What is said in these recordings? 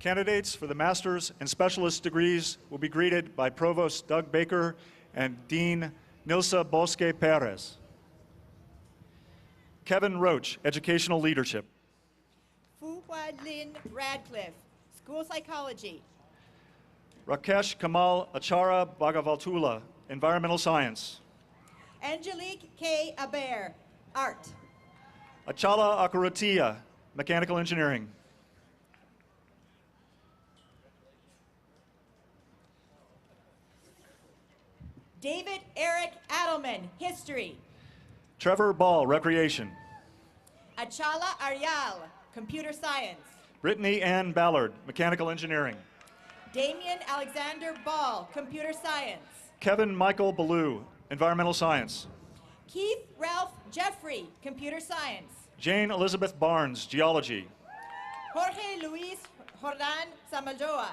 Candidates for the master's and specialist degrees will be greeted by Provost Doug Baker and Dean Nilsa Bosque Perez. Kevin Roach, Educational Leadership. Fu Hua Lin Radcliffe, School Psychology. Rakesh Kamal Achara Bhagavatula, Environmental Science. Angelique K. Aber, Art. Achala Akuratia, Mechanical Engineering. David Eric Adelman, History. Trevor Ball, Recreation. Achala Aryal, Computer Science. Brittany Ann Ballard, Mechanical Engineering. Damian Alexander Ball, Computer Science. Kevin Michael Ballou, Environmental Science. Keith Ralph Jeffrey, Computer Science. Jane Elizabeth Barnes, Geology. Jorge Luis Jordan Samajoa,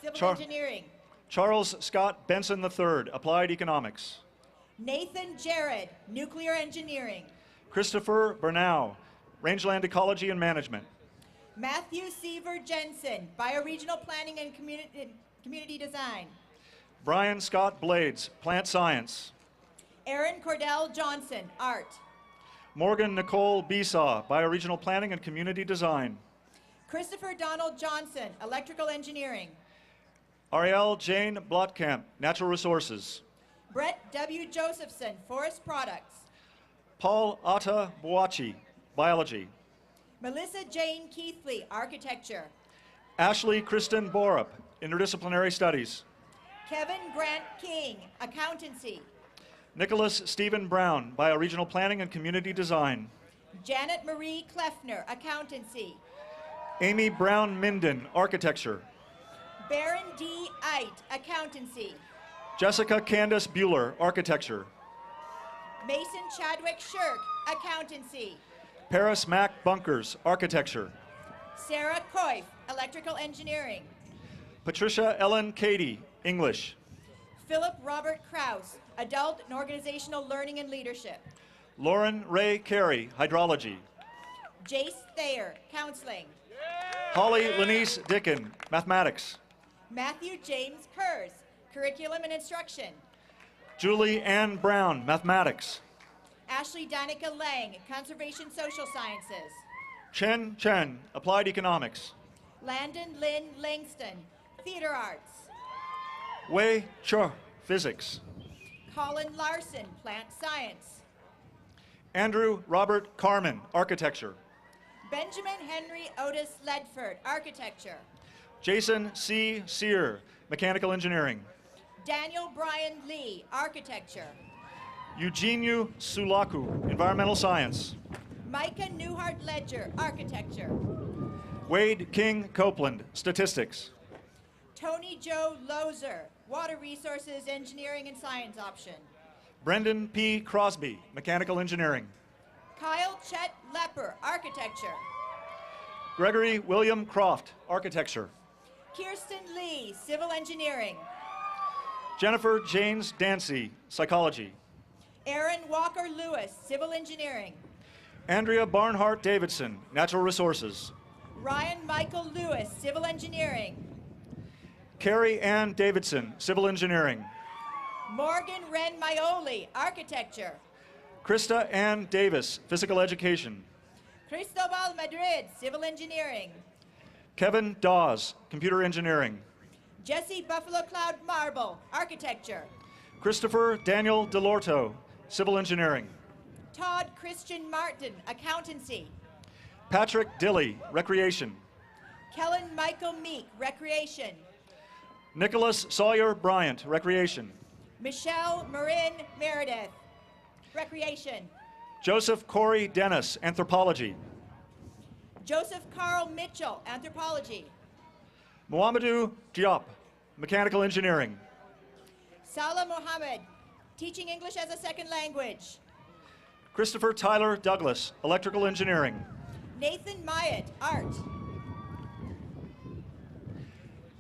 Civil Engineering. Charles Scott Benson III, Applied Economics. Nathan Jared, Nuclear Engineering. Christopher Bernau, Rangeland Ecology and Management. Matthew Seaver Jensen, Bioregional Planning and Community Design. Brian Scott Blades, Plant Science. Aaron Cordell Johnson, Art. Morgan Nicole Besaw, Bioregional Planning and Community Design. Christopher Donald Johnson, Electrical Engineering. Ariel Jane Blotkamp, Natural Resources. Brett W. Josephson, Forest Products. Paul Atta Boachi, Biology. Melissa Jane Keithley, Architecture. Ashley Kristen Borup, Interdisciplinary Studies. Kevin Grant King, Accountancy. Nicholas Stephen Brown, Bioregional Planning and Community Design. Janet Marie Kleffner, Accountancy. Amy Brown Minden, Architecture. Baron D. Eit, Accountancy. Jessica Candace Bueller, Architecture. Mason Chadwick Shirk, Accountancy. Paris Mack Bunkers, Architecture. Sarah Coif, Electrical Engineering. Patricia Ellen Cady, English. Philip Robert Krause, Adult and Organizational Learning and Leadership. Lauren Ray Carey, Hydrology. Jace Thayer, Counseling. Holly Lenice Dicken, Mathematics. Matthew James Kurz, Curriculum and Instruction. Julie Ann Brown, Mathematics. Ashley Danica Lang, Conservation Social Sciences. Chen Chen, Applied Economics. Landon Lynn Langston, Theater Arts. Wei Cho, Physics. Colin Larson, Plant Science. Andrew Robert Carmen, Architecture. Benjamin Henry Otis Ledford, Architecture. Jason C. Sear, Mechanical Engineering. Daniel Brian Lee, Architecture. Eugenio Sulaku, Environmental Science. Micah Newhart Ledger, Architecture. Wade King Copeland, Statistics. Tony Joe Lozer, Water Resources Engineering and Science Option. Brendan P. Crosby, Mechanical Engineering. Kyle Chet Lepper, Architecture. Gregory William Croft, Architecture. Kirsten Lee, Civil Engineering. Jennifer James Dancy, Psychology. Aaron Walker Lewis, Civil Engineering. Andrea Barnhart Davidson, Natural Resources. Ryan Michael Lewis, Civil Engineering. Carrie Ann Davidson, Civil Engineering. Morgan Ren Maioli, Architecture. Krista Ann Davis, Physical Education. Cristobal Madrid, Civil Engineering. Kevin Dawes, Computer Engineering. Jesse Buffalo Cloud Marble, Architecture. Christopher Daniel Delorto, Civil Engineering. Todd Christian Martin, Accountancy. Patrick Dilley, Recreation. Kellen Michael Meek, Recreation. Nicholas Sawyer Bryant, Recreation. Michelle Marin Meredith, Recreation. Joseph Corey Dennis, Anthropology. Joseph Carl Mitchell, Anthropology. Muhammadu Diop, Mechanical Engineering. Salah Mohammed, Teaching English as a Second Language. Christopher Tyler Douglas, Electrical Engineering. Nathan Myatt, Art.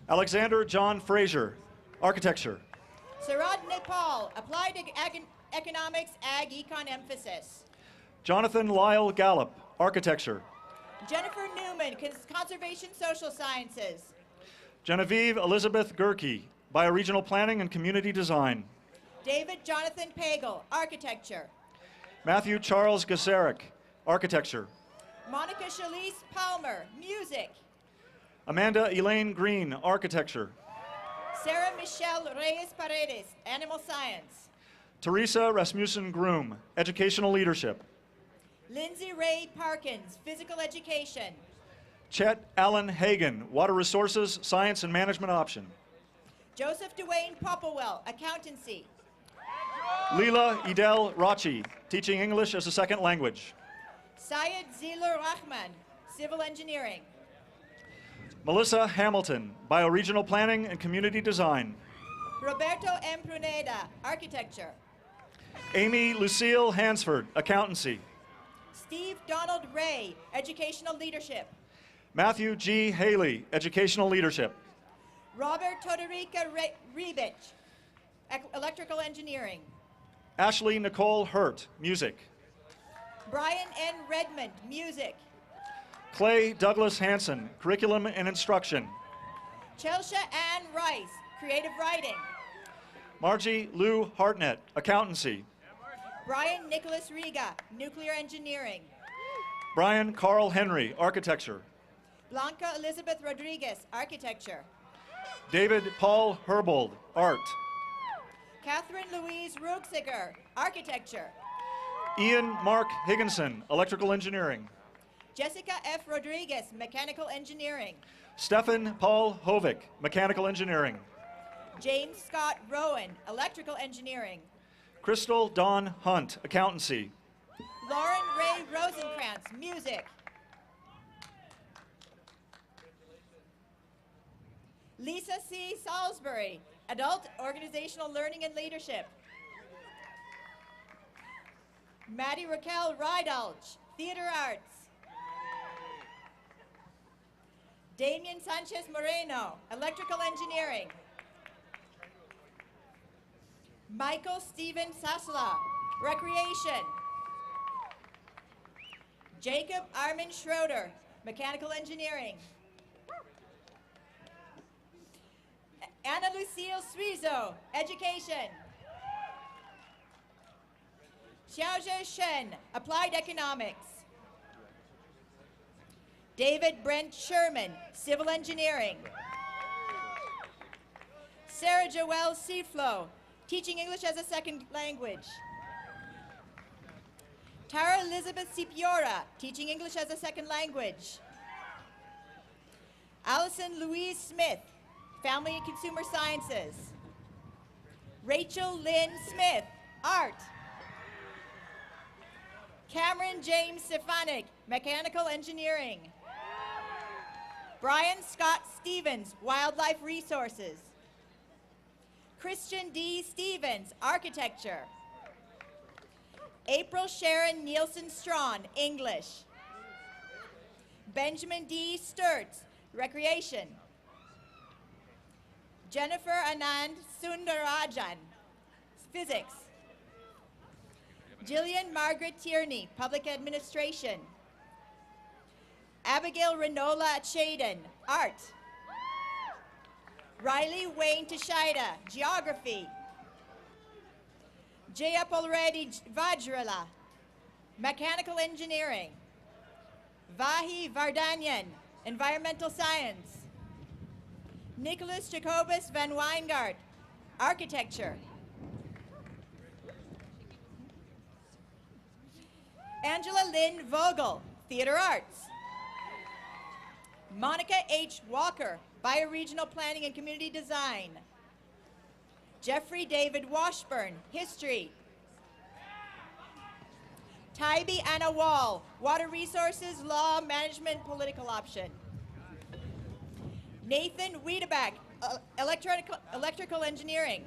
Alexander John Fraser, Architecture. Sarad Nepal, Applied Economics, Ag Econ Emphasis. Jonathan Lyle Gallup, Architecture. Jennifer Newman, Conservation Social Sciences. Genevieve Elizabeth Gerke, Bioregional Planning and Community Design. David Jonathan Pagel, Architecture. Matthew Charles Gasaric, Architecture. Monica Shalise Palmer, Music. Amanda Elaine Green, Architecture. Sarah Michelle Reyes Paredes, Animal Science. Teresa Rasmussen Groom, Educational Leadership. Lindsay Ray Parkins, Physical Education. Chet Allen Hagan, Water Resources, Science and Management Option. Joseph Dwayne Popplewell, Accountancy. Leela Idel Rachi, Teaching English as a Second Language. Syed Zilur Rahman, Civil Engineering. Melissa Hamilton, Bioregional Planning and Community Design. Roberto M. Pruneda, Architecture. Amy Lucille Hansford, Accountancy. Steve Donald Ray, Educational Leadership. Matthew G. Haley, Educational Leadership. Robert Todorica Rebich, Electrical Engineering. Ashley Nicole Hurt, Music. Brian N. Redmond, Music. Clay Douglas Hanson, Curriculum and Instruction. Chelsea Ann Rice, Creative Writing. Margie Lou Hartnett, Accountancy. Brian Nicholas Riga, Nuclear Engineering. Brian Carl Henry, Architecture. Blanca Elizabeth Rodriguez, Architecture. David Paul Herbold, Art. Catherine Louise Ruxiger, Architecture. Ian Mark Higginson, Electrical Engineering. Jessica F. Rodriguez, Mechanical Engineering. Stephen Paul Hovick, Mechanical Engineering. James Scott Rowan, Electrical Engineering. Crystal Dawn Hunt, Accountancy. Lauren Ray Rosenkrantz, Music. Lisa C. Salisbury, Adult Organizational Learning and Leadership. Maddie Raquel Rydalch, Theater Arts. Damian Sanchez Moreno, Electrical Engineering. Michael Steven Sasla, Recreation. Jacob Armin Schroeder, Mechanical Engineering. Anna Lucille Suizo, Education. Xiaozhe Shen, Applied Economics. David Brent Sherman, Civil Engineering. Sarah Joelle Seaflow, Teaching English as a Second Language. Tara Elizabeth Cipiora, Teaching English as a Second Language. Allison Louise Smith, Family and Consumer Sciences. Rachel Lynn Smith, Art. Cameron James Stefanik, Mechanical Engineering. Brian Scott Stevens, Wildlife Resources. Christian D. Stevens, Architecture. April Sharon Nielsen Strawn, English. Benjamin D. Sturts, Recreation. Jennifer Anand Sundarajan, Physics. Jillian Margaret Tierney, Public Administration. Abigail Renola Chaden, Art. Riley Wayne Tashida, Geography. Jayapalreddy Vajrala, Mechanical Engineering. Vahi Vardanyan, Environmental Science. Nicholas Jacobus Van Weingart, Architecture. Angela Lynn Vogel, Theater Arts. Monica H. Walker, Bioregional Planning and Community Design. Jeffrey David Washburn, History. Tybee Anna Wall, Water Resources, Law, Management, Political Option. Nathan Wiedeback, Electrical Engineering.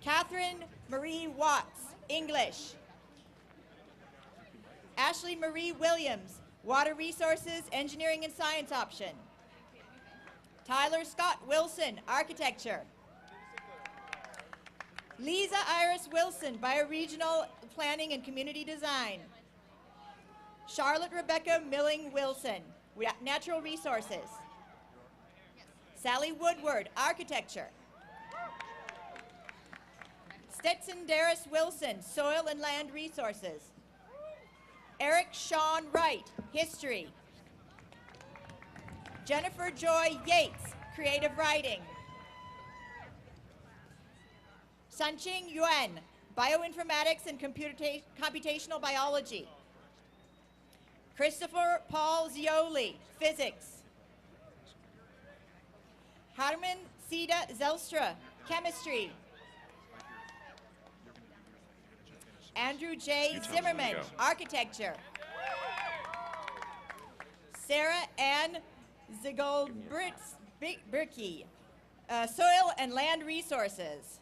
Catherine Marie Watts, English. Ashley Marie Williams, Water Resources, Engineering and Science Option. Tyler Scott Wilson, Architecture. Lisa Iris Wilson, Bioregional Planning and Community Design. Charlotte Rebecca Milling Wilson, Natural Resources. Sally Woodward, architecture. Stetson Darris Wilson, soil and land resources. Eric Sean Wright, history. Jennifer Joy Yates, creative writing. Sanqing Yuan, bioinformatics and computational biology. Christopher Paul Zioli, physics. Harman Sida Zelstra, chemistry. Andrew J. Zimmerman, architecture. Sarah Ann Zigolbritsky, soil and land resources.